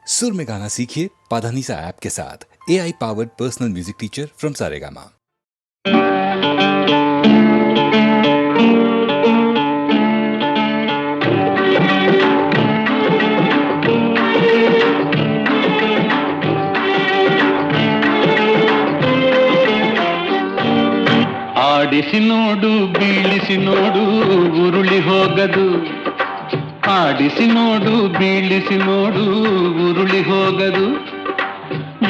सुर में गाना सीखिए पाधानीसा ऐप के साथ। AI powered personal music teacher from Saregama. ಆಡಿಸಿ ನೋಡು ಬೀಳಿಸಿ ನೋಡು ಉರುಳಿ ಹೋಗದು. ಆಡಿಸಿ ನೋಡು ಬೀಳಿಸಿ ನೋಡು ಉರುಳಿ ಹೋಗದು.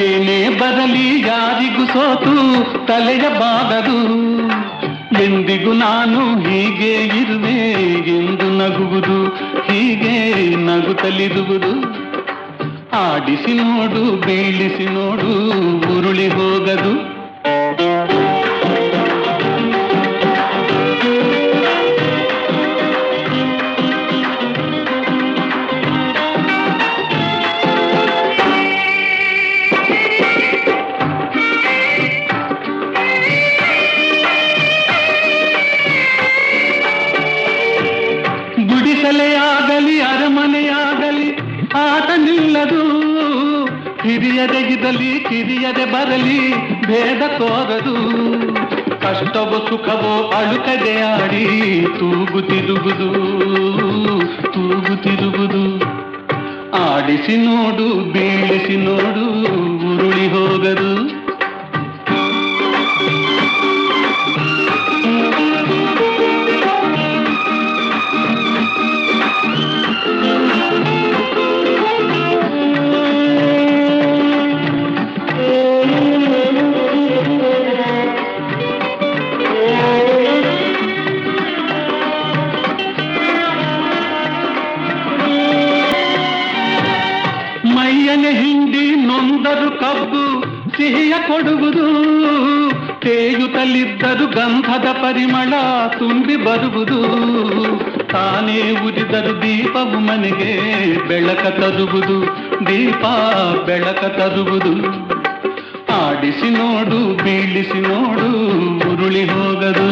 ಏನೇ ಬರಲಿ ಯಾರಿಗೂ ಸೋತು ತಲೆಯ ಬಾಗದು. ಎಂದಿಗೂ ನಾನು ಹೀಗೆ ಇರುವೆ ಎಂದು ನಗುವುದು, ಹೀಗೆ ನಗುತ್ತಲಿರುವುದು. ಆಡಿಸಿ ನೋಡು ಬೀಳಿಸಿ ನೋಡು ಉರುಳಿ ಹೋಗದು. ಗುಡಿಸಲೆಯಾಗಲಿ ಅರಮನೆಯಾಗಲಿ ಆಟ ನಿಲ್ಲದು. ಹಿರಿಯದೆಗಿದಲಿ ಕಿರಿಯದೆ ಬರಲಿ ಭೇದ ತೋರದು. ಕಷ್ಟವೋ ಸುಖವೋ ಅಳುಕದೆ ಆಡಿ ತೂಗುತ್ತಿರುವುದು, ತೂಗುತ್ತಿರುವುದು. ಆಡಿಸಿ ನೋಡು ಬೀಳಿಸಿ ನೋಡು ಉರುಳಿ ಹೋಗದು. ಮೈಯನೆ ಹಿಂಡಿ ನೊಂದರು ಕಬ್ಬು ಸಿಹಿಯ ಕೊಡುವುದು. ತೇಯುತ್ತಲಿದ್ದರು ಗಂಧದ ಪರಿಮಳ ತುಂಬಿ ಬರುವುದು. ತಾನೇ ಉರಿದರು ದೀಪವು ಮನೆಗೆ ಬೆಳಕ ತರುವುದು, ದೀಪ ಬೆಳಕ ತರುವುದು. ಆಡಿಸಿ ನೋಡು ಬೀಳಿಸಿ ನೋಡು ಉರುಳಿ ಹೋಗದು.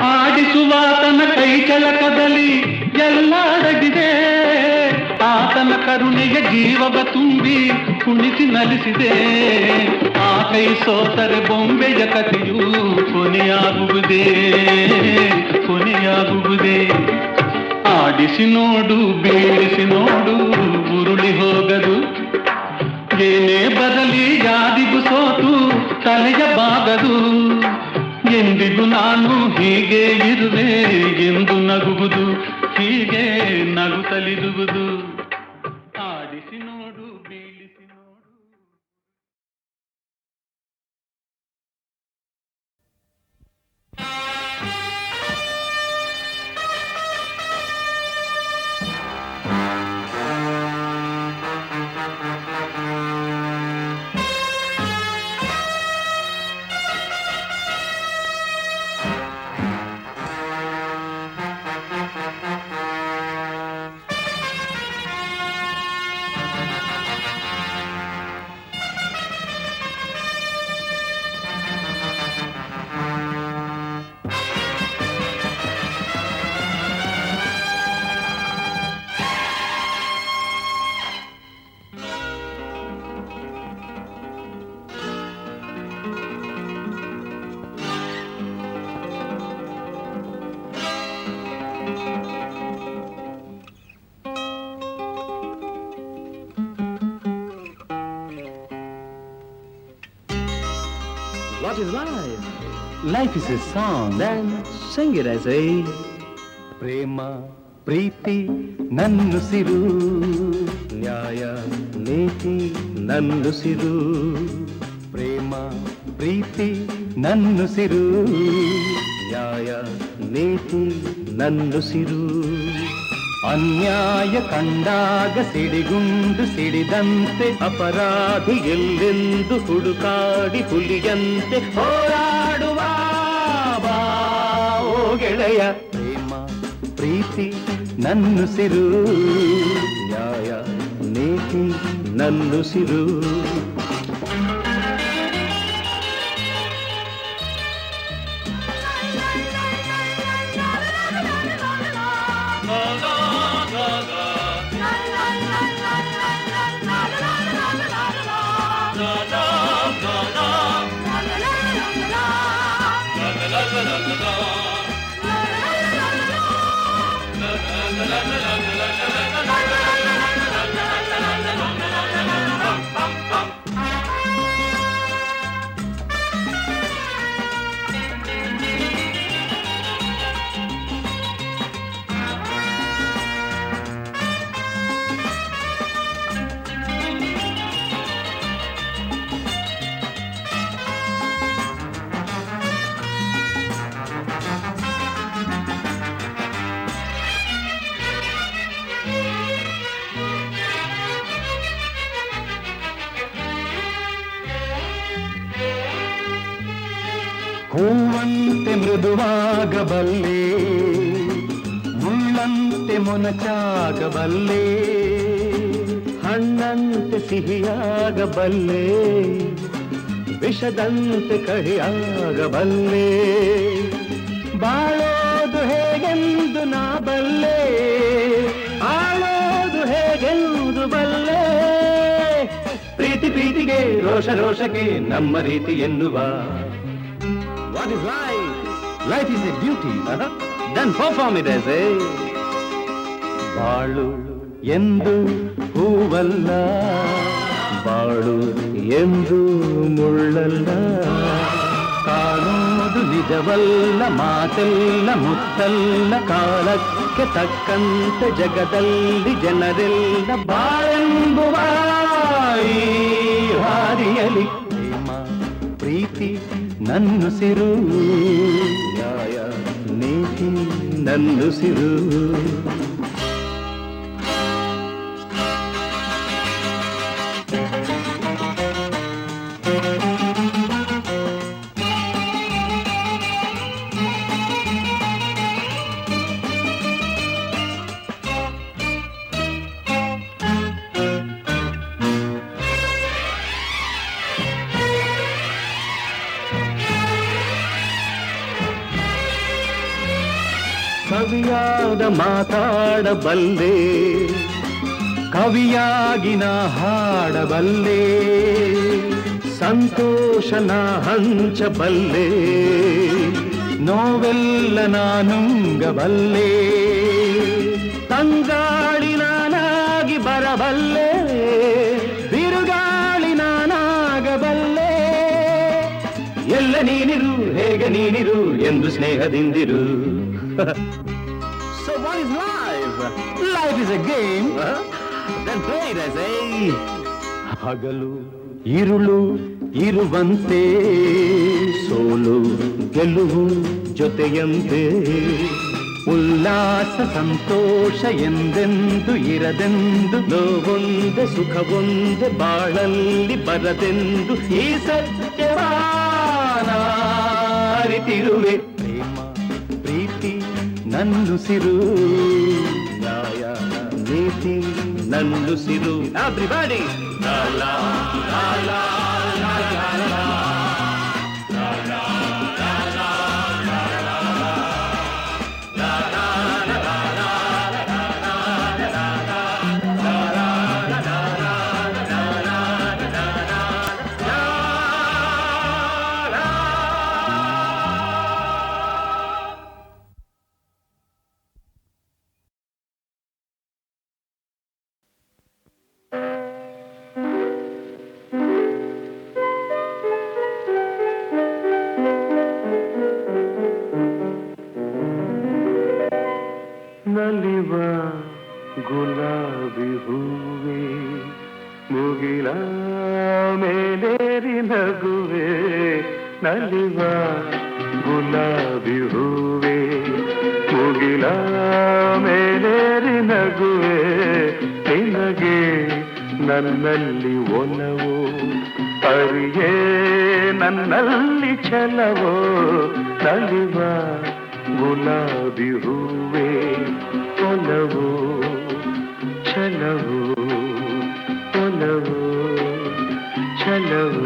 ಆಡಿಸುವಾತನ ಕೈ ಕೆಳಕದಲ್ಲಿ ಎಲ್ಲ ಅಡಗಿದೆ. ಆತನ ಕರುಣೆಯ ಜೀವವ ತುಂಬಿ ಕುಣಿಸಿ ನಲಿಸಿದೆ. ಆ ಕೈ ಸೋತರೆ ಬೊಂಬೆಯ ಕಥೆಯು ಕೊನೆಯಾಗುವುದೇ, ಕೊನೆಯಾಗುವುದೇ. ಆಡಿಸಿ ನೋಡು ಬೀಳಿಸಿ ನೋಡು ಉರುಳಿ ಹೋಗದು. ಏನೇ ಬರಲಿ ಯಾರಿಗೂ ಸೋತು ತಲೆಯ ಬಾಗದು. ಎಂದಿಗೂ ನಾನು ಹೀಗೆ ಇರುವೆ ಎಂದು ನಗುವುದು, ಹೀಗೆ ನಗುತ್ತಲಿರುವುದು. ಆಡಿಸಿ ನೋಡು ಬೀಳಿಸಿ ನೋಡು. What is life? Life is a song. Then sing it as a ಪ್ರೇಮ ಪ್ರೀತಿ ನನ್ನುಸಿರು, ನ್ಯಾಯ ನೀತಿ ನನ್ನುಸಿರು. ಪ್ರೇಮ ಪ್ರೀತಿ ನನ್ನುಸಿರು, ನ್ಯಾಯ ನೀತಿ ನನ್ನುಸಿರು. ಅನ್ಯಾಯ ಕಂಡಾಗ ಸಿಡಿಗುಂಡು ಸಿಡಿದಂತೆ ಅಪರಾಧಿ ಎಲ್ಲೆಂದು ಹುಡುಕಾಡಿ ಹುಲಿಯಂತೆ ಹೋರಾಡುವ ಬಾ ಓ ಗೆಳೆಯ. ಪ್ರೇಮ ಪ್ರೀತಿ ನನ್ನುಸಿರು, ನ್ಯಾಯ ನೀತಿ ನನ್ನುಸಿರು. ಹೂವಂತೆ ಮೃದುವಾಗಬಲ್ಲೆ, ಮುಳ್ಳಂತೆ ಮೊನಚಾಗಬಲ್ಲೆ, ಹಣ್ಣಂತೆ ಸಿಹಿಯಾಗಬಲ್ಲೆ, ವಿಷದಂತೆ ಕಹಿಯಾಗಬಲ್ಲೆ. ಬಾಳೋದು ಹೇಗೆಂದು ನಾ ಬಲ್ಲೆ, ಆಳೋದು ಹೇಗೆಂದು ಬಲ್ಲೆ. ಪ್ರೀತಿ ಪ್ರೀತಿಗೆ ರೋಷ ರೋಷಕ್ಕೆ ನಮ್ಮ ರೀತಿ ಎನ್ನುವ. What is life? Life is A duty. Then perform it as a. ಬಾಳು ಎಂದು ಹೂವಲ್ಲ, ಬಾಳು ಎಂದು ಮುಳ್ಳಲ್ಲ, ಕಾಣೋದು ನಿಜವಲ್ಲ, ಮಾತೆಲ್ಲ ಮುತ್ತಲ್ಲ, ಕಾಲಕ್ಕೆ ತಕ್ಕಂತೆ ಜಗದಲ್ಲಿ ಜನರೆಲ್ಲ ಬಾಳೆಂಬುವ ಈ ಹಾದಿಯಲಿ. ಪ್ರೇಮ ಪ್ರೀತಿ ನನ್ನುಸಿರು, ನ್ಯಾಯ ನೀತಿ ನನ್ನುಸಿರು. ಕವಿಯಾದ ಮಾತಾಡಬಲ್ಲೆ, ಕವಿಯಾಗಿ ನಾ ಹಾಡಬಲ್ಲೆ, ಸಂತೋಷನ ಹಂಚಬಲ್ಲೆ, ನೋವೆಲ್ಲ ನಾನುಂಗಬಲ್ಲೆ, ತಂಗಾಳಿ ನಾನಾಗಿ ಬರಬಲ್ಲೆ, ಬಿರುಗಾಳಿ ನಾನಾಗಬಲ್ಲೆ. ಎಲ್ಲ ನೀನಿರು ಹೇಗೆ ನೀನಿರು ಎಂದು ಸ್ನೇಹದಿಂದಿರು. So what is life? Life is a game. Then play it as a. ಹಗಲು ಇರುಳು ಇರುವಂತೆ, ಸೋಲು ಗೆಲುವು ಜೊತೆಯಂತೆ, ಉಲ್ಲಾಸ ಸಂತೋಷ ಎಂದೆಂದು ಇರದೆಂದು, ನೋವೊಂದೆ ಸುಖವೊಂದೆ ಬಾಳಲ್ಲಿ ಬರದೆಂದು ಈ ಸತ್ಯವಾನ ಅರಿತಿರುವೆ. ಪ್ರೇಮ ಪ್ರೀತಿ ನನ್ನುಸಿರು, ನ್ಯಾಯ ನೀತಿ ನನ್ನುಸಿರು. Everybody. La la la la la la la. La la la la la la la. La la la la la la la la la. La la la la la la la la. ನಲಿವ ಗುಲಾಬಿ ಹೂವೆ, ಮುಗಿಲ ಮೇಲೇರಿ ನಗುವೆ. ನಲಿವ ಗುಲಾಬಿ ಹೂವೆ, ಮುಗಿಲ ಮೇಲೇರಿ ನಗುವೆ. ನಿನಗೆ ನನ್ನಲ್ಲಿ ಒಲವು, ಅರಿಯೇ ನನ್ನಲ್ಲಿ ಛಲವೋ. ನಲಿವ ಗುಲಾಬಿ ಹೂವೇ ಒಲವು ಛಲವು ಒಲವು ಛಲವು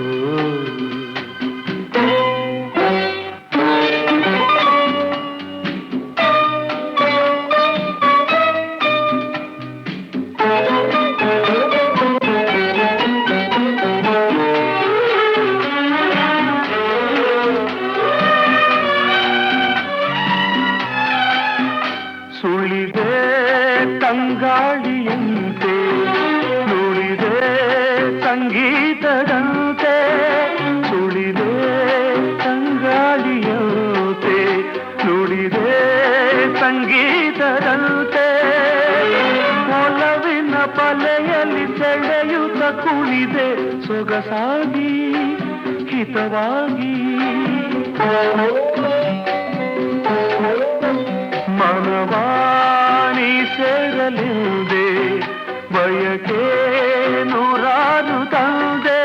ಸುಳಿದೆ ತಂಗಾಳಿಯಂತೆ ನುಡಿದೆ ಸಂಗೀತದಂತೆ ಸುಳಿದೆ ತಂಗಾಳಿಯಂತೆ ನುಡಿದೆ ಸಂಗೀತದಂತೆ ಒಲವಿನ ಬಲೆಯಲ್ಲಿ ಸೆಳೆಯುತ್ತ ಕುಳಿದೆ ಸೊಗಸಾಗಿ ಹಿತವಾಗಿ ಮನವಾಣಿ ಸೇರಲಿದೆ ಬಯಕೆ ನೂರಾರು ತಂದೆ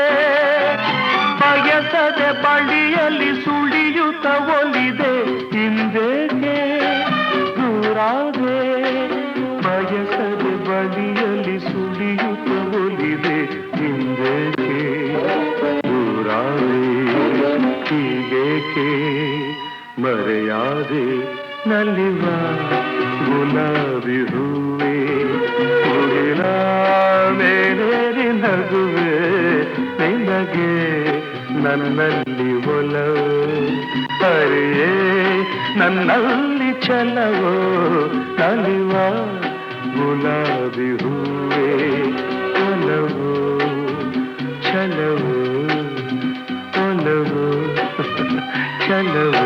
ಬಯಸದೆ ಬಳಿಯಲ್ಲಿ ಸುಳಿಯುತ್ತ ಒಲಿದೆ ಹಿಂದೇಕೆ ದೂರಾದೆ ಬಯಸದೆ ಬಳಿಯಲ್ಲಿ ಸುಳಿಯುತ್ತ ಒಲಿದೆ ಹಿಂದೇಕೆ ದೂರಾದೆ ಹೀಗೇಕೆ ಮರೆಯಾದೆ ನಲಿವ ಗುಲಾಬಿ ಹೂವೇ ಮುಗಿಲ ಮೇಲೇರಿ ನಗುವೆ ನಿನಗೆ ನನ್ನಲ್ಲಿ ಒಲವು ಹರಿಯೇ ನನ್ನಲ್ಲಿ ಛಲವೋ ನಲಿವ ಗುಲಾಬಿ ಹೂವೇ ಒಲವು ಛಲವು ಒಲವು ಛಲವು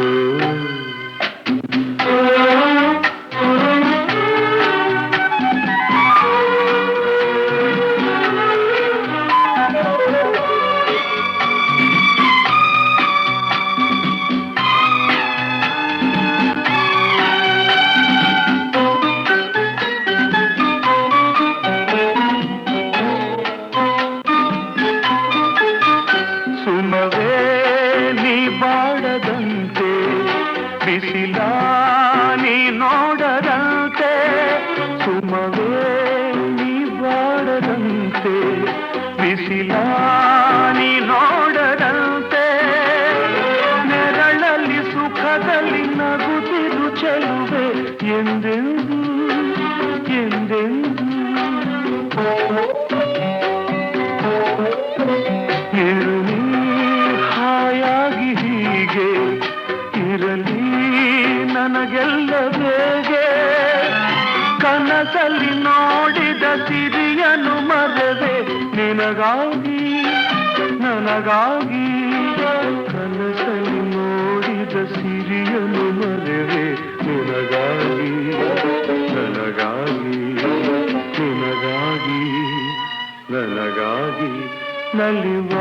ಸುಮವೇ ನೀ ಬಾಡದಂತೆ ಬಿಸಿಲ ನೀ ನೋಡದಂತೆ ಸುಮವೇ ನೀ ಬಾಡದಂತೆ ಬಿಸಿಲ ನೀ ನೋಡದಂತೆ ನೆರಳಲ್ಲಿ ಸುಖದಲ್ಲಿ ನಗುತ್ತಿರು ಚೆಲುವೆ ಎಂದೆಂದು ಎಂದೆಂದು ಇರಲಿ ಹಾಯಾಗಿ ಹೀಗೆ ಇರಲಿ ನನಗೆಲ್ಲ ಬೇಗೆ ಕನಸಲ್ಲಿ ನೋಡಿದ ಸಿರಿಯನು ಮರವೆ ನಿನಗಾಗಿ ನನಗಾಗಿ ಕನಸಲ್ಲಿ ನೋಡಿದ ಸಿರಿಯನು ಮರವೆ ನಿನಗಾಗಿ ನನಗಾಗಿ ನಿನಗಾಗಿ ನನಗಾಗಿ ನಲಿವ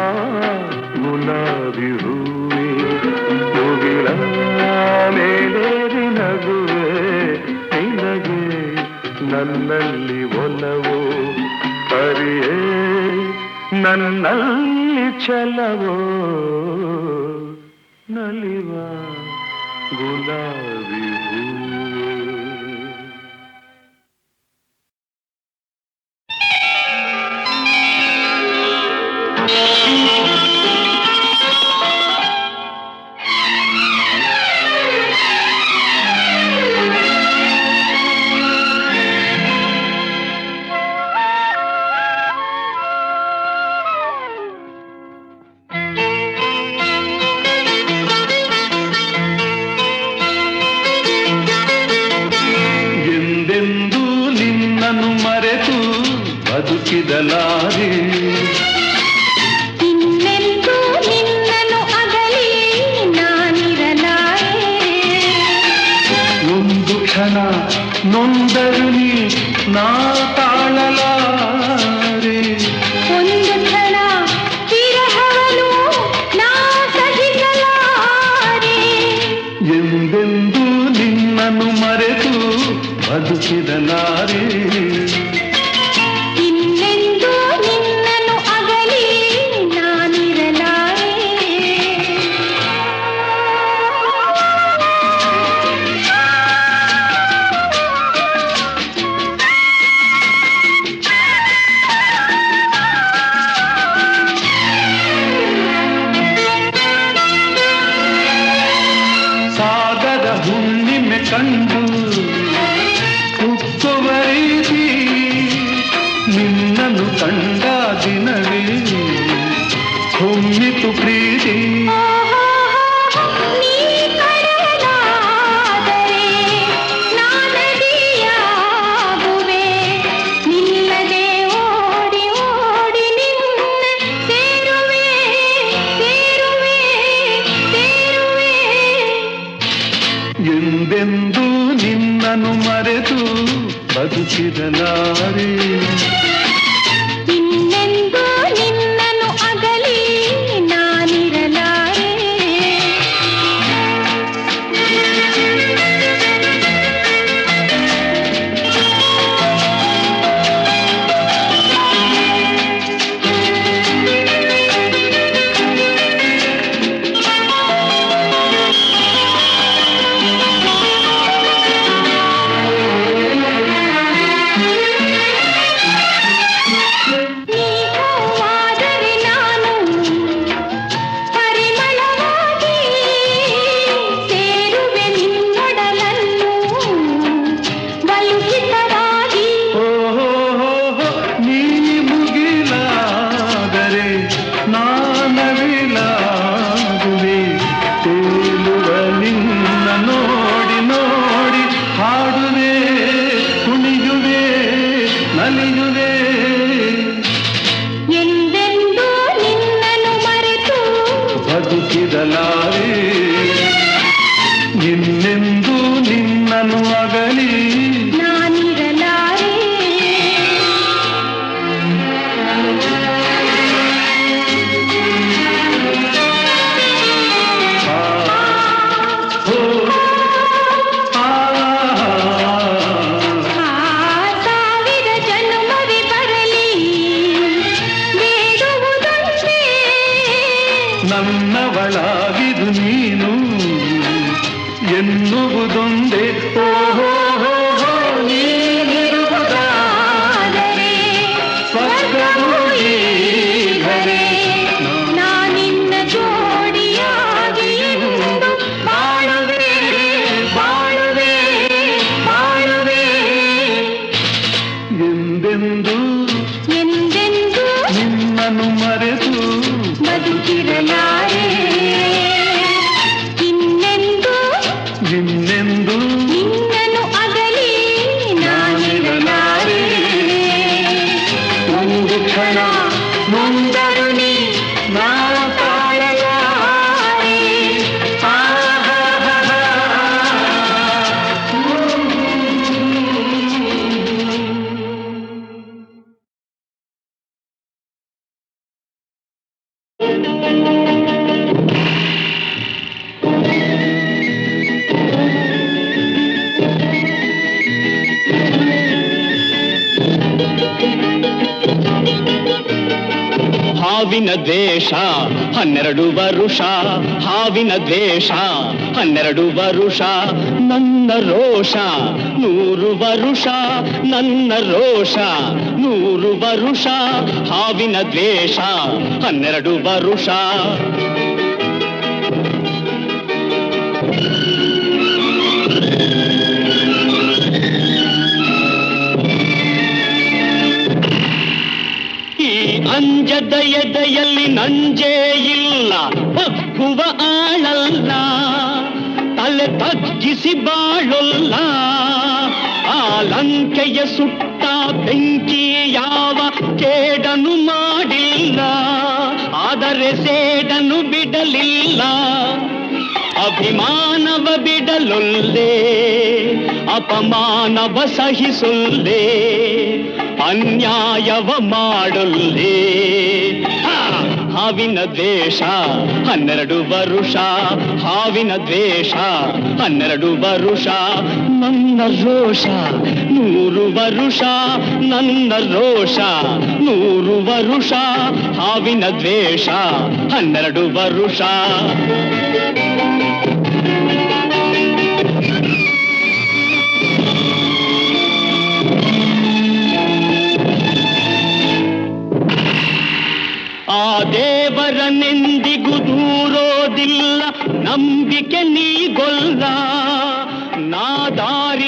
ಗುಲಾಬಿ ಹೂವೇ ಮುಗಿಲ ಮೇಲೇರಿ ನಗುವೆ ನಿನಗೆ ನನ್ನಲ್ಲಿ ಒಲವು ಹರಿಯೇ ನನ್ನಲ್ಲಿ ಛಲವೋ ನಲಿವ ಗುಲಾಬಿ ಹೂವೇ ಬದುಕಿದಲಾರೆ ಇನ್ನೆಂದೂ ನಿನ್ನನ್ನು ಅಗಲಿ ನಾನಿರಲಾರೆ ಒಂದು ಕ್ಷಣ ನೊಂದರುನಿ ನಾ ತಾಳಲಾರೆ ಒಂದು ಕ್ಷಣ ವಿರಹವನು ನಾ ಸಹಿಸಲಾರೆ ಎಂದೆಂದೂ ನಿನ್ನನ್ನು ಮರೆತು ಬದುಕಿದಲಾರೆ ಉಕ್ಕುವ ರೀತಿ ನಿನ್ನನ್ನು ಕಂಡ ದಿನವೇ ಹೊಮ್ಮಿತು ಪ್ರೀತಿ. ನೀ ಕಡಲಾದರೆ ನಾನದಿಯಾಗುವೆ, ನಿಲ್ಲದೆ ಓಡಿ ಓಡಿ ನಿನ್ನ ಸೇರುವೆ ಸೇರುವೆ ಸೇರುವೆ. ಎಂದೆಂದೂ ನಿನ್ನನ್ನು ಮರೆತು ಬದುಕಿರಲಾರೆ. ಇನ್ನೆಂದೂ ನಿನ್ನನ್ನು ಅಗಲಿ ನಾನಿರಲಾರೆ. ನೀ ಹೂವಾದರೆ ನಾನು ಪರಿಮಳವಾಗಿ ಸೇರುವೆ ನಿನ್ನೊಡಲನ್ನು ಬಲುಹಿತವಾಗಿ. ನೀ ಮುಗಿಲಾದರೆ ನಾನವಿಲಾಗುವೆ. ತೇಲುವ ನಿನ್ನ ನೋಡಿ ನೋಡಿ ಹಾಡುವೆ, ಕುಣಿಯುವೆ, ನಲಿಯುವೆ. ಎಂದೆಂದೂ ನಿನ್ನನ್ನು ಮರೆತು ಬದುಕಿದಲಾರೆ. ಇನ್ನೆಂದೂ ನಿನ್ನನ್ನು ಅಗಲಿ ನಾನಿರಲಾರೆ. ಆ ಸಾವಿರ ಜನ್ಮವೇ ಬರಲಿ ಬೇಡುವುದೊಂದೇ. ನನ್ನವಳಾಗಿದು ನೀನು ಎನ್ನುವುದೊಂದೇ. ನೀನಿರುವುದಾದರೆ ಸ್ವರ್ಗವೂ ಈಗಲೇ ನಾನಿನ್ನ ಜೋಡಿಯಾಗಿ ಎಂದು ಬಾಳುವೆ ಬಾಳುವೆ ಬಾಳುವೆ. ಎಂದೆಂದೂ ಎಂದೆಂದೂ ನಿನ್ನನ್ನು ಮರೆತು ಬದುಕಿರಲಾರೆ. ಇನ್ನೆಂದೂ ಇನ್ನೆಂದೂ ನಿನ್ನನ್ನು ಅಗಲಿ ನಾನಿರಲಾರೆ. ಒಂದು ಕ್ಷಣ ಮುಂದರು ನೀ ನಾ ತಾಳಲಾರೆ. ಹಾವಿನ ದ್ವೇಷ 12 ವರುಷ, ಹಾವಿನ ದ್ವೇಷ 12 ವರುಷ, ನನ್ನ ರೋಷ 100 ವರುಷ, ನನ್ನ ರೋಷ 100 ವರುಷ, ಹಾವಿನ ದ್ವೇಷ 12 ವರುಷ. ಈ ಅಂಜದ ಎದೆಯಲ್ಲಿ ನಂಜೇ ಇಲ್ಲ, ಬಗ್ಗುವ ಆಳಲ್ಲ, ತಲೆ ತಗ್ಗಿಸಿ ಬಾಳೊಲ್ಲ. ಆ ಲಂಕೆಯ ಸುಟ್ಟ ಬೆಂಕಿ ಯಾವ ಕೇಡನು ಮಾಡಿಲ್ಲ, ಆದರೆ ಸೇಡನು ಬಿಡಲಿಲ್ಲ. ಅಭಿಮಾನವ ಬಿಡಲೊಲ್ಲೆ, ಅಪಮಾನವ ಸಹಿಸೊಲ್ಲೆ, ಅನ್ಯಾಯವ ಮಾಡೊಲ್ಲೆ. ಹಾವಿನ ದ್ವೇಷ 12 ವರುಷ, ಹಾವಿನ ದ್ವೇಷ 12 ವರುಷ, ನನ್ನ ರೋಷ 100 ವರುಷ, ನನ್ನ ರೋಷ 100 ವರುಷ, ಹಾವಿನ ದ್ವೇಷ 12 ವರುಷ. ಆ ದೇವರನೆಂದಿಗೂ ದೂರೋದಿಲ್ಲ, ನಂಬಿಕೆ ನೀಗೊಲ್ಲ, ನಾ ದಾರಿ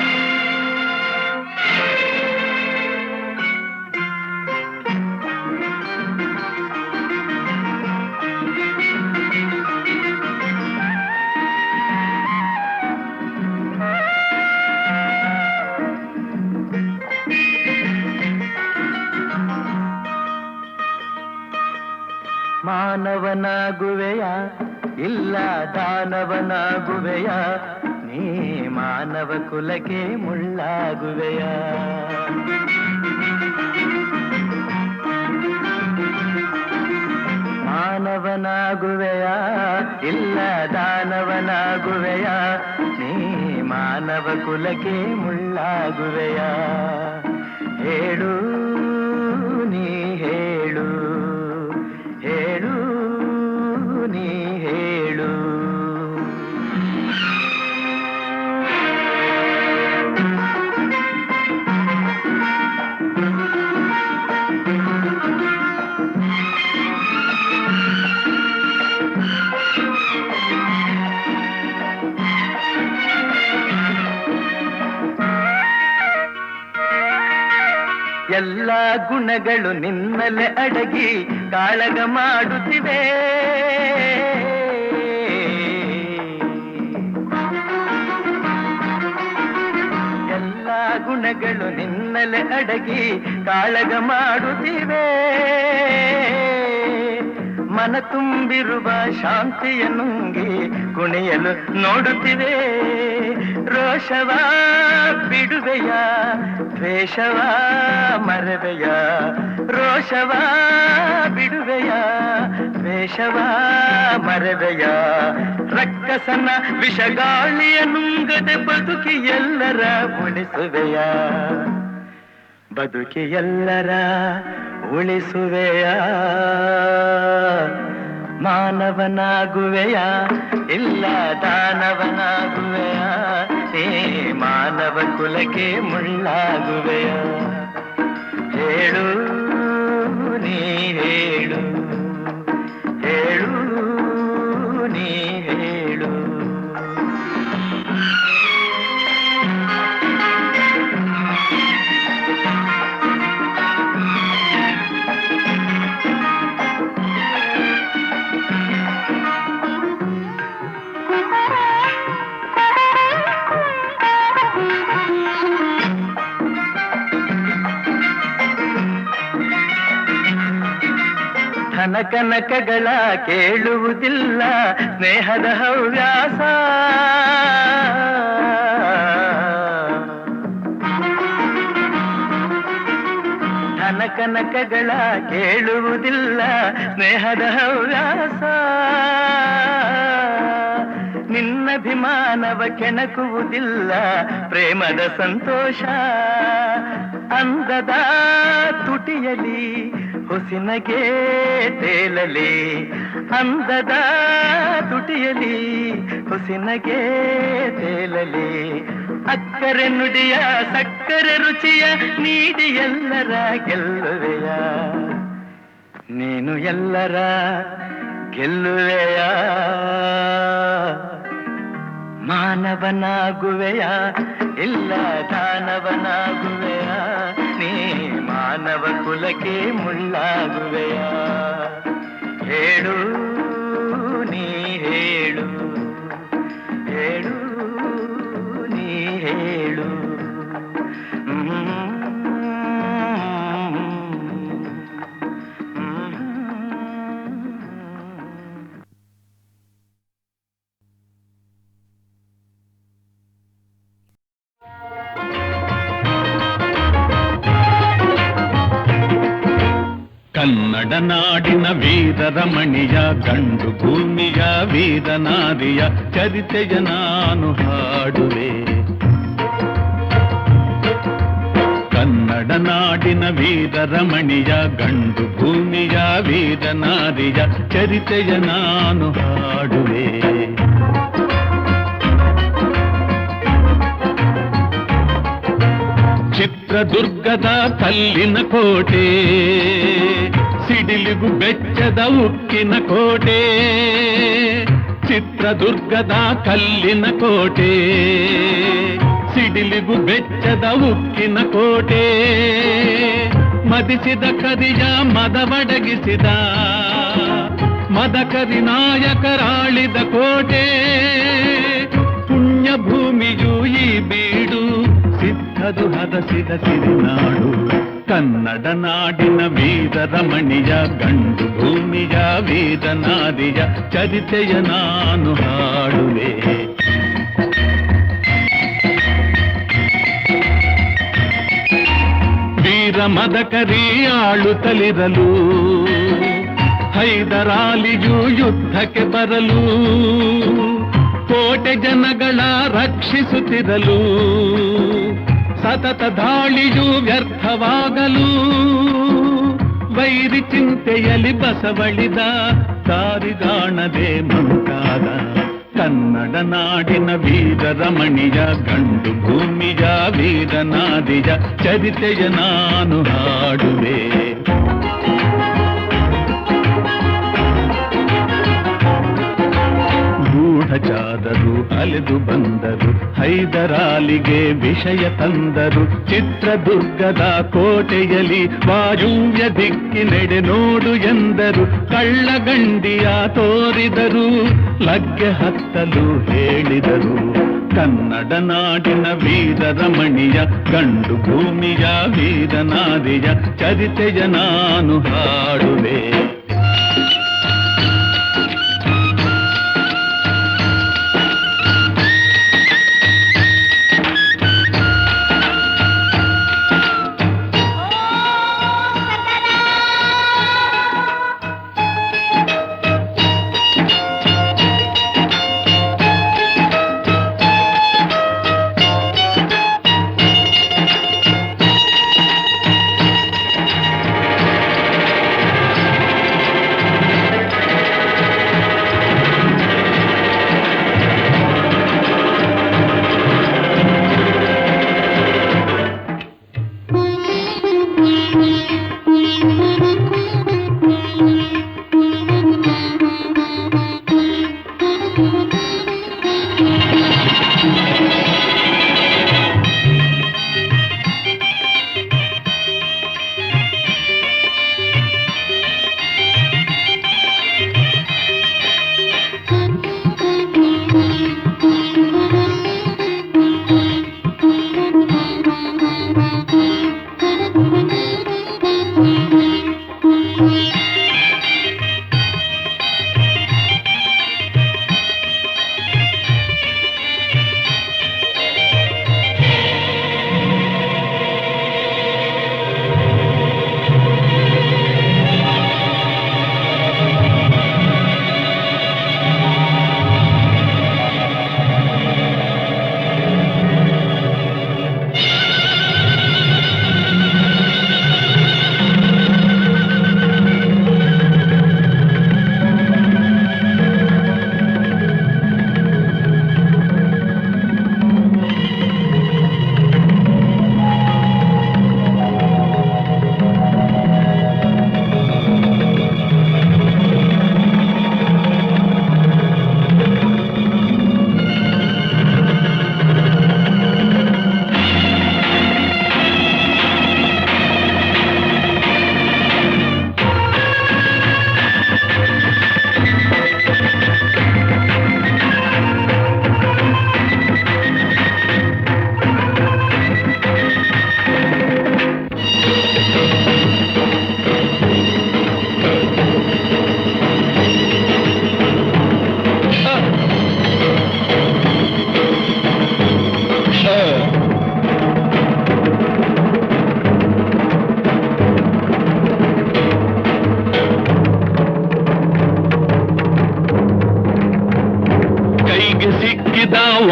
ಮಾನವನಾಗುವೆಯ ಇಲ್ಲ ದಾನವನಾಗುವೆಯ ನೀ ಮಾನವ ಕುಲಕ್ಕೆ ಮುಳ್ಳಾಗುವೆಯ ಮಾನವನಾಗುವೆಯ ಇಲ್ಲ ದಾನವನಾಗುವೆಯ ನೀ ಮಾನವ ಕುಲಕ್ಕೆ ಮುಳ್ಳಾಗುವೆಯ ಹೇಳು ನೀ ಹೇಳು ಹೇಳು ನೀ ಹೇಳು ಎಲ್ಲ ಗುಣಗಳು ನಿನ್ನಲೆ ಅಡಗಿ ಕಾಳಗ ಮಾಡುತ್ತಿವೆ ಎಲ್ಲ ಗುಣಗಳು ನಿನ್ನಲೆ ಅಡಗಿ ಕಾಳಗ ಮಾಡುತ್ತಿವೆ ಮನ ತುಂಬಿರುವ ಶಾಂತಿಯ ನುಂಗಿ ಕುಣಿಯಲು ನೋಡುತ್ತಿವೆ ರೋಷವ ಬಿಡುವೆಯ ದ್ವೇಷವ ಮರವೆಯ ರೋಷವ ಬಿಡುವೆಯ ದ್ವೇಷವ ಮರವೆಯ ರಕ್ಕಸನ ವಿಷಗಾಳಿಯ ನುಂಗದೆ ಬದುಕಿ ಎಲ್ಲರ ಉಳಿಸುವೆಯ ಬದುಕಿ ಎಲ್ಲರ ಉಳಿಸುವೆಯ ಮಾನವನಾಗುವೆಯ ಇಲ್ಲ ದಾನವನಾಗುವೆಯ ನೀ ಮಾನವ ಕುಲಕ್ಕೆ ಮುಳ್ಳಾಗುವೆಯ ಹೇಳು ನೀ ಹೇಳು ಹೇಳು ನೀ ಹೇಳು ಕನಕನಕಗಳ ಕೇಳುವುದಿಲ್ಲ ಸ್ನೇಹದ ಹವ್ಯಾಸ ಧನಕನಕಗಳ ಕೇಳುವುದಿಲ್ಲ ಸ್ನೇಹದ ಹವ್ಯಾಸ ನಿನ್ನಭಿಮಾನವ ಕೆಣಕುವುದಿಲ್ಲ ಪ್ರೇಮದ ಸಂತೋಷ ಅಂದದ ತುಟಿಯಲಿ ಹುಸಿನಗೆ ತೇಲಲಿ ಅಂದದ ತುಟಿಯಲಿ ಹುಸಿನಗೆ ತೇಲಲಿ ಅಕ್ಕರೆ ನುಡಿಯ ಸಕ್ಕರೆ ರುಚಿಯ ನೀಡಿ ಎಲ್ಲರ ಗೆಲ್ಲುವೆಯ ನೀನು ಎಲ್ಲರ ಗೆಲ್ಲುವೆಯ ಮಾನವನಾಗುವೆಯ ಇಲ್ಲ ದಾನವನಾಗುವೆಯ ನೀ ಮಾನವ ಕುಲಕ್ಕೆ ಮುಳ್ಳಾಗುವೆಯ ಹೇಳು ನೀ ಹೇಳು ಹೇಳು ನೀ ಹೇಳು ಕನ್ನಡ ನಾಡಿನ ವೀರರಮಣಿಯ ಗಂಡು ಭೂಮಿಯ ವೀರನಾರಿಯ ಚರಿತೆಯ ನಾನು ಹಾಡುವೆ ಕನ್ನಡ ನಾಡಿನ ವೀರರಮಣಿಯ ಗಂಡು ಭೂಮಿಯ ವೀರನಾರಿಯ ಚರಿತೆಯ ನಾನು ಹಾಡುವೆ ಚಿತ್ರದುರ್ಗದ ಕಲ್ಲಿನ ಕೋಟೆ ಸಿಡಿಲಿಗು ಬೆಚ್ಚದ ಉಕ್ಕಿನ ಕೋಟೆ ಚಿತ್ರದುರ್ಗದ ಕಲ್ಲಿನ ಕೋಟೆ ಸಿಡಿಲಿಗು ಬೆಚ್ಚದ ಉಕ್ಕಿನ ಕೋಟೆ ಮದಿಸಿದ ಕರಿಯ ಮದವಡಗಿಸಿದ ಮದಕರಿ ನಾಯಕರಾಳಿದ ಕೋಟೆ ಪುಣ್ಯ ಭೂಮಿಯು ಈ ಬೀಡು ಸಿದ್ಧದು ಹದಸಿದ ಸಿರಿನಾಡು ಕನ್ನಡ ನಾಡಿನ ವೀರ ರಮಣಿಯ ಗಂಡು ಭೂಮಿಯ ವೀರನಾದಿಯ ಚರಿತೆಯ ನಾನು ಹಾಡುವೆ. ವೀರ ಮದಕರಿ ಆಳುತ್ತಲಿರಲು ಹೈದರಾಲಿಯು ಯುದ್ಧಕ್ಕೆ ಬರಲು ಕೋಟೆ ಜನಗಳ ರಕ್ಷಿಸುತ್ತಿರಲು ಸತತ ದಾಳಿಯು ವ್ಯರ್ಥವಾಗಲು ವೈರಿ ಚಿಂತೆಯಲ್ಲಿ ಬಸವಳಿದ ದಾರಿಗಾಣದೆ ಮುಂತಾದ ಕನ್ನಡ ನಾಡಿನ ವೀರ ರಮಣಿಯ ಗಂಡು ಭೂಮಿಯ ವೀರನಾದಿಯ ಚರಿತೆಯ ನಾನು ಹಾಡುವೆ. ಗೂಢಚಾರರು ಅಲೆದು ಬಂದರು, ಹೈದರಾಲಿಗೆ ವಿಷಯ ತಂದರು. ಚಿತ್ರದುರ್ಗದ ಕೋಟೆಯಲ್ಲಿ ವಾಯುವ್ಯ ದಿಕ್ಕಿನೆಡೆ ನೋಡು ಎಂದರು. ಕಳ್ಳಗಂಡಿಯ ತೋರಿದರು, ಲಗ್ಗೆ ಹತ್ತಲು ಹೇಳಿದರು. ಕನ್ನಡ ನಾಡಿನ ವೀರ ರಮಣಿಯ ಗಂಡು ಭೂಮಿಯ ವೀರನಾದಿಯ ಚರಿತೆಯ ನಾನು ಹಾಡುವೆ.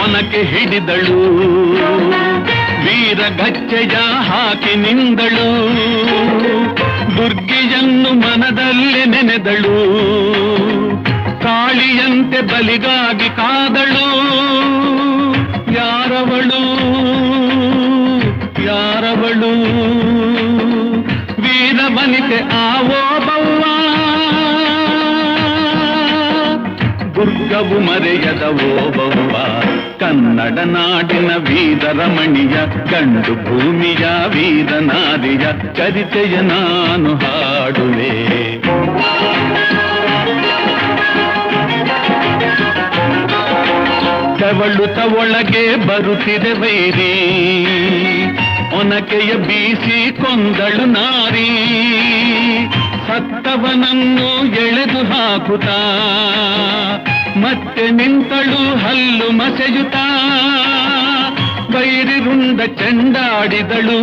ಒನಕೆ ಹಿಡಿದಳು, ವೀರ ಗಚ್ಚೆಯ ಹಾಕಿ ನಿಂದಳು. ದುರ್ಗೆಯನ್ನು ಮನದಲ್ಲಿ ನೆನೆದಳು, ಕಾಳಿಯಂತೆ ಬಲಿಗಾಗಿ ಕಾದಳು. ಯಾರವಳು ಯಾರವಳು ವೀರ ವನಿತೆ ಆವೋಬವ್ವ. ದುರ್ಗವು ಮರೆಯದ ಓಬವ್ವ. ಕನ್ನಡ ನಾಡಿನ ವೀರ ರಮಣಿಯ ಗಂಡು ಭೂಮಿಯ ವೀರನಾದಿಯ ಚರಿತೆಯ ನಾನು ಹಾಡುವೆ. ತೆವಳುತ್ತ ಒಳಗೆ ಬರುತ್ತಿದೆ ವೈರಿ, ಒನಕೆಯ ಬೀಸಿ ಕೊಂದಳು ನಾರಿ ಸತ್ತವನನ್ನು ಎಳೆದು ಹಾಕುತ್ತಾ ಮತ್ತೆ ನಿಂತಳು ಹಲ್ಲು ಮಸೆಯುತ್ತಾ ಬೈರಿರುಂಡ ಚೆಂಡಾಡಿದಳು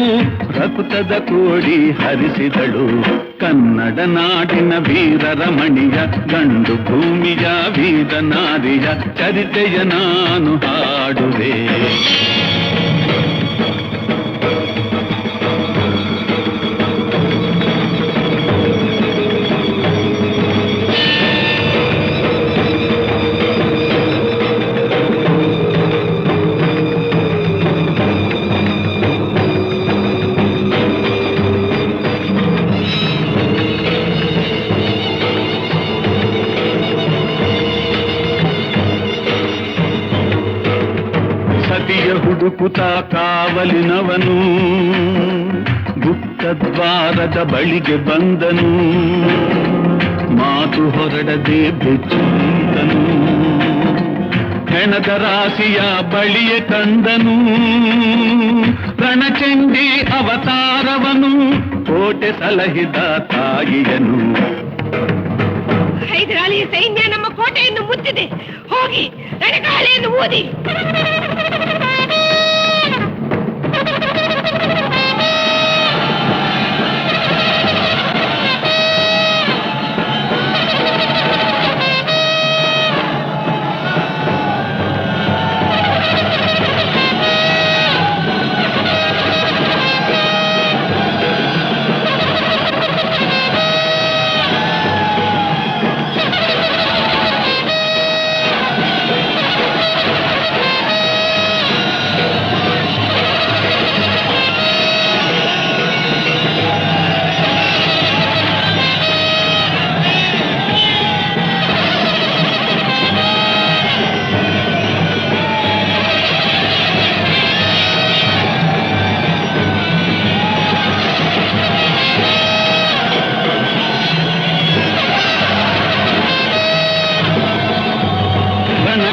ರಕ್ತದ ಕೋಡಿ ಹರಿಸಿದಳು ಕನ್ನಡ ನಾಡಿನ ವೀರರಮಣಿಯ ಗಂಡು ಭೂಮಿಯ ವೀರ ನಾರಿಯ ಚರಿತೆಯ ನಾನು ಹಾಡುವೆ. ಹುಡುಕುತ ಕಾವಲಿನವನು ಗುಪ್ತ ದ್ವಾರದ ಬಳಿಗೆ ಬಂದನು ಮಾತು ಹೊರಡದೆ ಬೆಚ್ಚಿದನು ಹೆಣದ ರಾಶಿಯ ಬಳಿಯೇ ತಂದನು ರಣಚಂಡಿ ಅವತಾರವನು ಕೋಟೆ ಸಲಹಿದ ತಾಯಿಯನು. ಹೈದರಾಲಿ ಸೈನ್ಯ ನಮ್ಮ ಕೋಟೆಯನ್ನು ಮುತ್ತಿದೆ, ಹೋಗಿ ರಣಗಾಳಿಯನ್ನು ಊದಿ.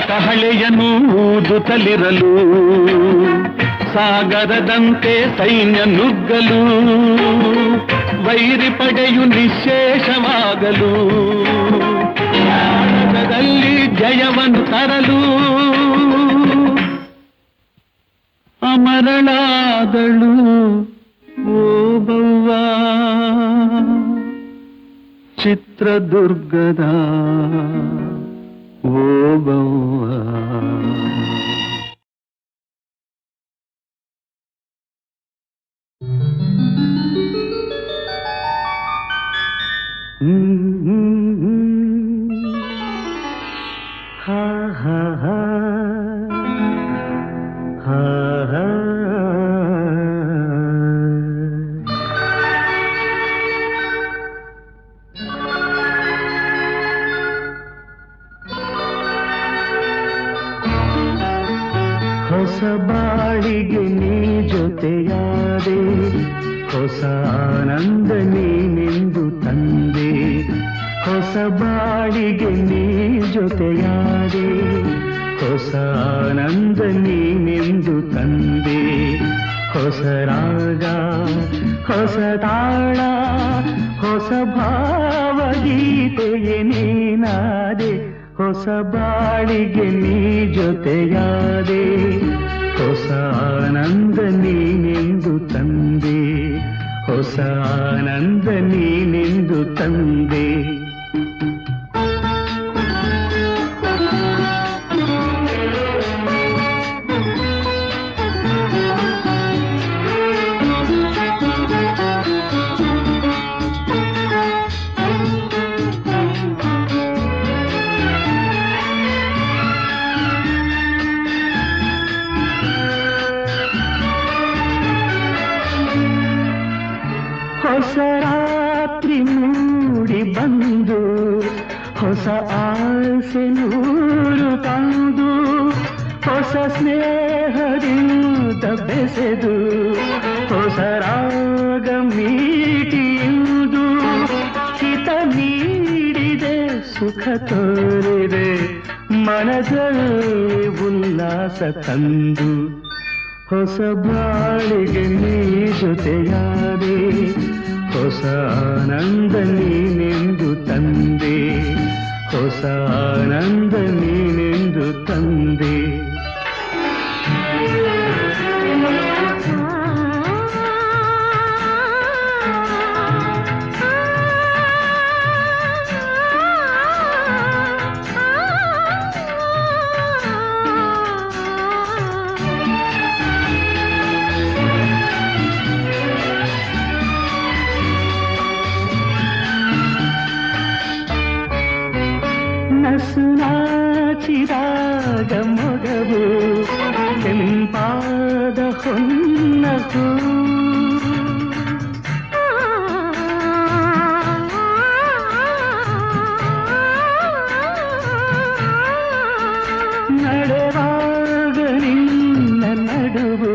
ಕಹಳೆಯನ್ನು ಊದುತ್ತಲಿರಲು ಸಾಗರದಂತೆ ಸೈನ್ಯ ನುಗ್ಗಲು ವೈರಿ ಪಡೆಯು ನಿಶ್ಶೇಷವಾಗಲು ಭಾರತದಲ್ಲಿ ಜಯವನ್ನು ತರಲು ಅಮರಳಾದಳು ಓಬವ್ವ ಚಿತ್ರದುರ್ಗದ ಓಬವ್ವ. ಹಾ ಹಾ ಹಾ ಹಾ ಹಾ ಹೊಸ ಬಾಳಿಗೆ ನೀ ಜೊತೆಯಾದೆ, ಹೊಸ ಆನಂದ ನೀನೆಂದು ತಂದೆ. ಹೊಸ ಬಾಳಿಗೆ ನೀ ಜೊತೆಯಾದೆ, ಹೊಸ ಆನಂದ ನೀನೆಂದು ತಂದೆ. ಹೊಸ ರಾಗ ಹೊಸ ತಾಳ ಹೊಸ ಭಾವಗೀತೆಯೇ ನೀನಾದೆ. ಹೊಸ ಬಾಳಿಗೆ ನೀ ಜೊತೆಯಾದೆ, ಹೊಸ ಆನಂದ ನೀನೆಂದು ತಂದೆ. ಹೊಸ ಆನಂದ ನೀನೆಂದು ತಂದೆ. ಹೊಸ ರಾತ್ರಿ ಮೂಡಿ ಬಂದು, ಹೊಸ ಆಸೆ ನೂರು ತಂದು, ಹೊಸ ಸ್ನೇಹದಿಂದ ಬೆಸೆದು, ಹೊಸ ರಾಗ ಮೀಟಿಯುವುದು. ಹಿತ ನೀಡಿದೆ ಸುಖ ತೋರಿದೆ, ಮನದಲ್ಲಿ ಉಲ್ಲಾಸ ತಂದು. ಹೊಸ ಬಾಳಿಗೆ ನೀ ಜೊತೆಯಾದೆ, ಹೊಸ ಆನಂದ ನೀನೆಂದು ತಂದೆ, ಹೊಸ ಆನಂದ ನೀನೆಂದು ತಂದೆ. ನಾಚಿದಾಗ ಮೊಗವು ಕೆಂಪಾದ ಹೊನ್ನಕು, ನಡೆವಾಗ ನಿನ್ನ ನಡುವು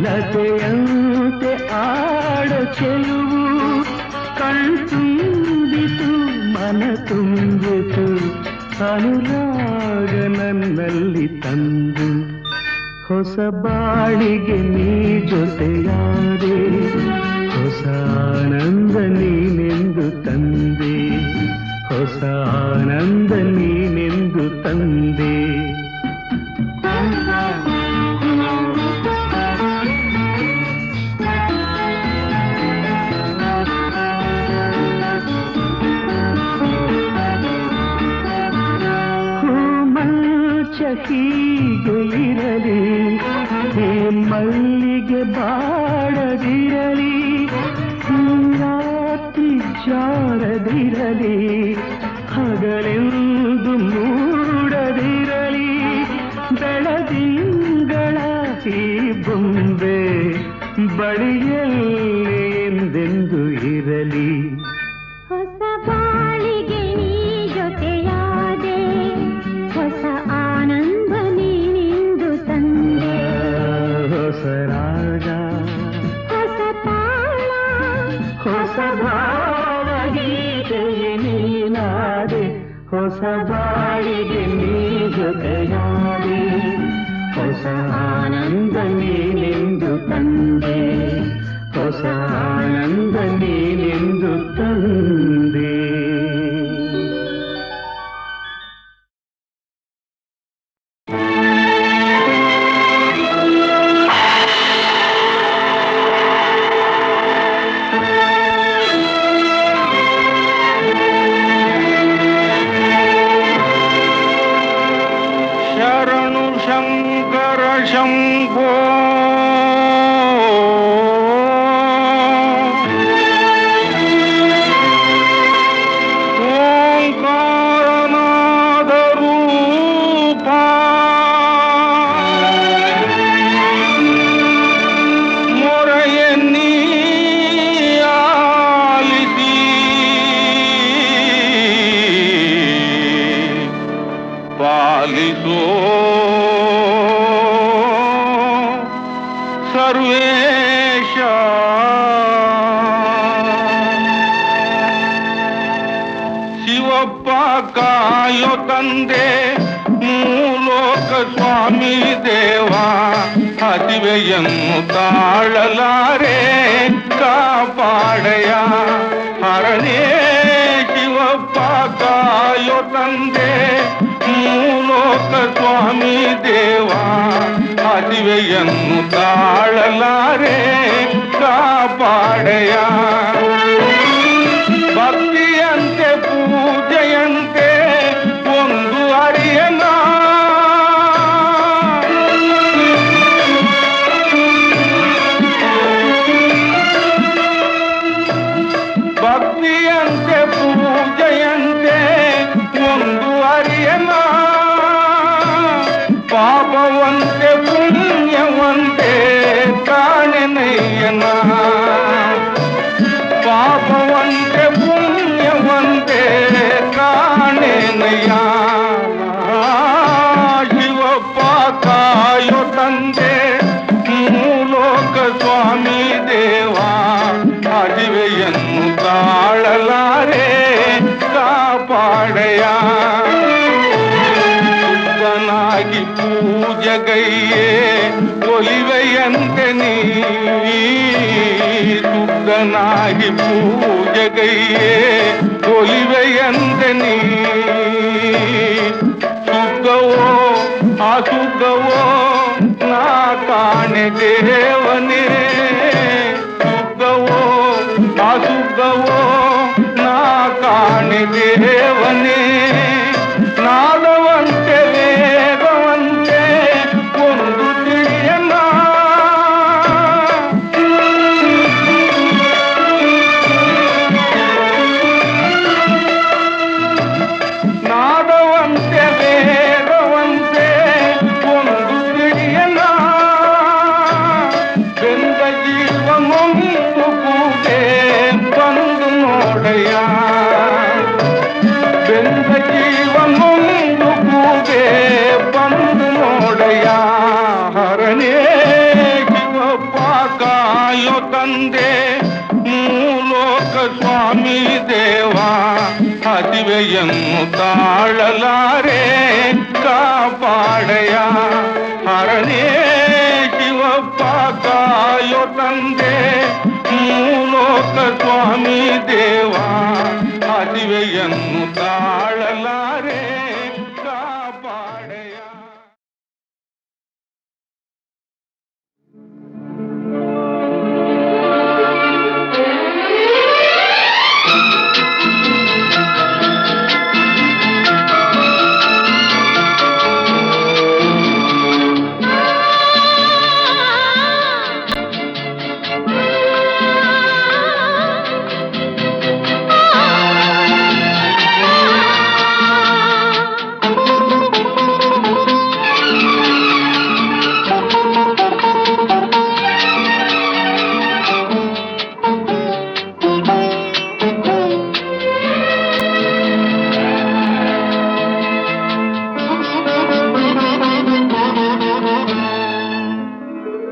ಲತೆಯಂತೆ ಆಡ ಚೆಲುವು, ಕಣ್ತುಂಬಿತು ಮನ ತುಂಬಿತು ಅನುರಾಗ ನನ್ನಲ್ಲಿ ತಂದು, ಹೊಸ ಬಾಳಿಗೆ ನೀ ಜೊತೆಯಾದೆ, ಹೊಸ ಆನಂದ ನೀನೆಂದು ತಂದೆ, ಹೊಸ ಆನಂದ ನೀನೆಂದು ತಂದೆ. ಹೀಗೆ ಇರಲಿ, ಈ ಮಲ್ಲಿಗೆ ಬಾಡದಿರಲಿ, ರಾತ್ರಿ ಜಾರದಿರಲಿ, ಹಗಲೆಂದು ಮೂಡದಿರಲಿ, ಬೆಳದಿಂಗಳ ಈ ಬೊಂಬೆ ಬಳಿಯಲ್ಲಿ ಎಂದೆಂದು ಇರಲಿ. ಹೊಸ ಬಾಳಿಗೆ ನೀ ಜೊತೆಯಾದೆ, ಹೊಸ ಆನಂದ ನೀನೆಂದು ತಂದೆ, ಹೊಸ ರಾಗ ಹೊಸ ತಾಳ, ಹೊಸ ಭಾವಗೀತೆಗೆ ನೀನಾದೆ, ಹೊಸ ಬಾಳಿಗೆ ನೀ ಜೊತೆಯಾದೆ, ಹೊಸ ಆನಂದ ನೀನೆಂದು ತಂದೆ, ಹೊಸ ಆನಂದ ನೀನೆಂದು ತಂದೆ. ಶರಣು ಶಂಕರ ಶಂಭೋ, ಓಂಕಾರನಾದ ರೂಪ, ಮೊರೆಯನ್ನೀ ಆಲಿಸಿ, ಪಾಲಿಸೋ ಸರ್ವೇಶ. ಶಿವಪ್ಪ ಕಾಯೋ ತಂದೆ, ಮೂಲೋಕ ಸ್ವಾಮಿ ದೇವ, ಹದಿವೆಯನ್ನು ತಾಳಲಾರೆ ಕಾಪಾಡಯ ಹರನೇ. ಶಿವಪ್ಪ ಕಾಯೋ ತಂದೆ, ಮೂಲೋಕ ಸ್ವಾಮಿ ದೇವ, ಹದಿವೆಯನ್ನು ತಾಳಲಾರೆ ಕಾಪಾಡಯ. ಭಕ್ತಿಯಂತೆ ಪೂಜೆಯಂತೆ ಒಂದು ಅರಿಯನ, ಭಕ್ತಿಯಂತೆ ಪೂಜೆಯಂತೆ ಒಂದು ಅರಿಯನ, ಪಾಪವಂತೆ ಪುಣ್ಯವಂತೆ ಕಾಣೆನಯ್ಯನ. ಸುಗನಾಗಿ ಪೂಜೆಗೈಯೇ ಒಲಿವೆಯಂತೆ ನೀ ಸುಖವೋ ಅಸುಖವೋ ನಾ ಕಾಣೆ ದೇವನೇ ಸುಖವೋ ಅಸುಖವೋ ನಾ ಕಾಣೆ ದೇವನೇ ನಾದವಂತೆ ವೇಗವಂತೆ ಒಂದು ತಿಳಿಯನ್ನ ನಾದವಂತೆ ವೇಗವಂತೆ ಒಂದು ತಿಳಿಯನ್ನ ಬೆಂದ ಜೀವನೊಂದು ಕೂಗೆ ಬಂದು ನೋಡಯ್ಯ ಬೆಂದ ಜೀವನೊಂದು ಕೂಗೆ ಬಂದು ನೋಡಯ್ಯ ಹರನೇ ಶಿವಪ್ಪ ಕಾಯೋ ತಂದೆ ಮೂಲೋಕ ಸ್ವಾಮಿ ದೇವ ಹಸಿವೆಯನ್ನು ತಾಳಲಾರೆ ಕಾಪಾಡಯ ಹರನೇ ಶಿವಪ್ಪ ಕಾಯೋ ತಂದೆ ಮೂಲೋಕ ಸ್ವಾಮಿ ದೇವ ಹಸಿವೆಯನ್ನು ತಾಳಲಾರೆ ಕಾಪಾಡಯ.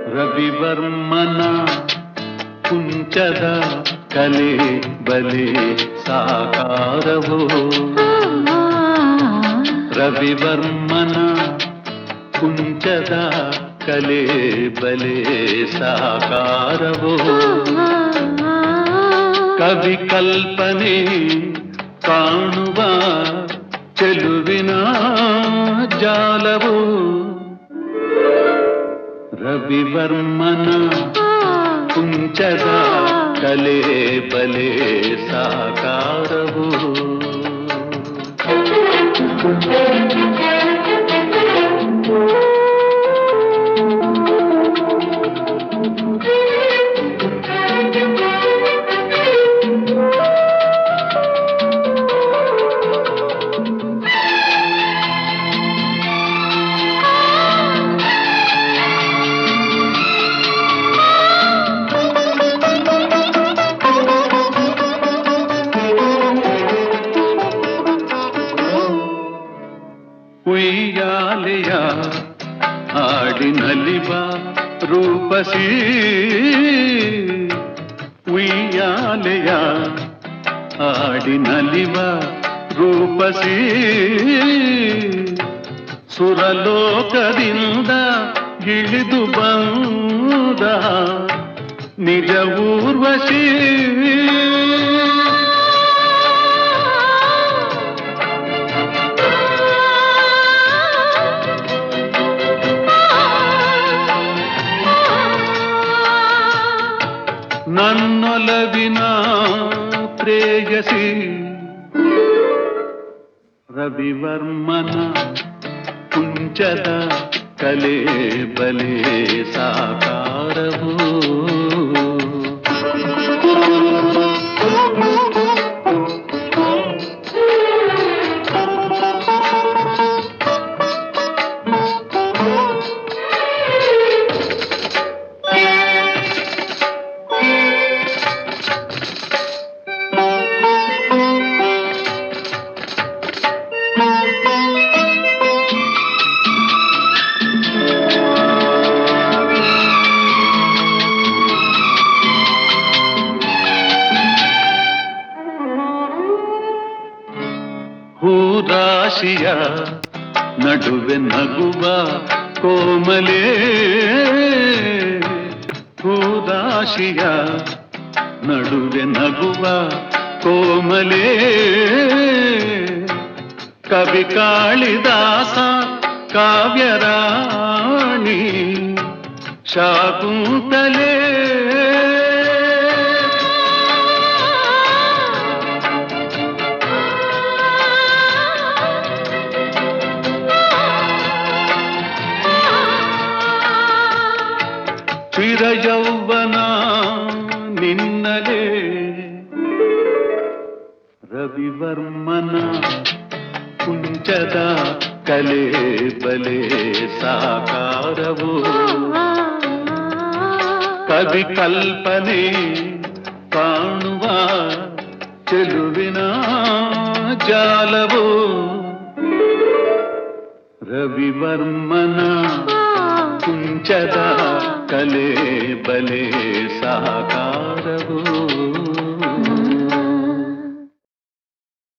ರವಿವರ್ಮನ ಕುಂಚದ ಕಲೆ ಬಲೆ ಸಾಕಾರವೋ ರವಿವರ್ಮನ ಕುಂಚದ ಕಲೆ ಬಲೆ ಸಾಕಾರವೋ ಕವಿ ಕಲ್ಪನೆ ಕಾಣುವ ಚೆಲುವಿನ ಜಾಲವೋ ರವಿವರ್ಮನ ಕುಂಚದ ಕಲೆ ಬಲೆ ಸಾಕಾರವೋ ಉಯ್ಯಾಲೆಯ ಹಾಡಿನಲಿವ ರೂಪಸಿ ಉಯ್ಯಾಲೆಯ ಹಾಡಿನಲಿವ ರೂಪಸಿ ಸುರಲೋಕದಿಂದ ಇಳಿದು ಬಂದ ನಿಜ ಊರ್ವಶಿ ನನ್ನೊಲವಿನ ಪ್ರೇಯಸಿ ರವಿವರ್ಮನ ಕುಂಚದ ಕಲೆ ಬಲೆ ಸಾಕಾರವೋ ಹೂರಾಶಿಯ ನಡುವೆ ನಗುವ ಕೋಮಲೆ ಹೂರಾಶಿಯ ನಡುವೆ ನಗುವ ಕೋಮಲೆ ಕವಿ ಕಾಳಿದಾಸ ಕಾವ್ಯರಾಣಿ ಶಾಕುಂತಲೆ ಚಿರಯೌವನ ನಿನ್ನಲೇ ರವಿವರ್ಮನ ಕುಂಚದ ಕಲೆ ಬಲೆ ಸಾಕಾರವು ಕವಿ ಕಲ್ಪನೆ ಕಾಣುವ ಚೆಲುವಿನ ಜಾಲವು ರವಿವರ್ಮನ ಕುಂಚದ ಕಲೆ ಬಲೆ ಸಾಕಾರವು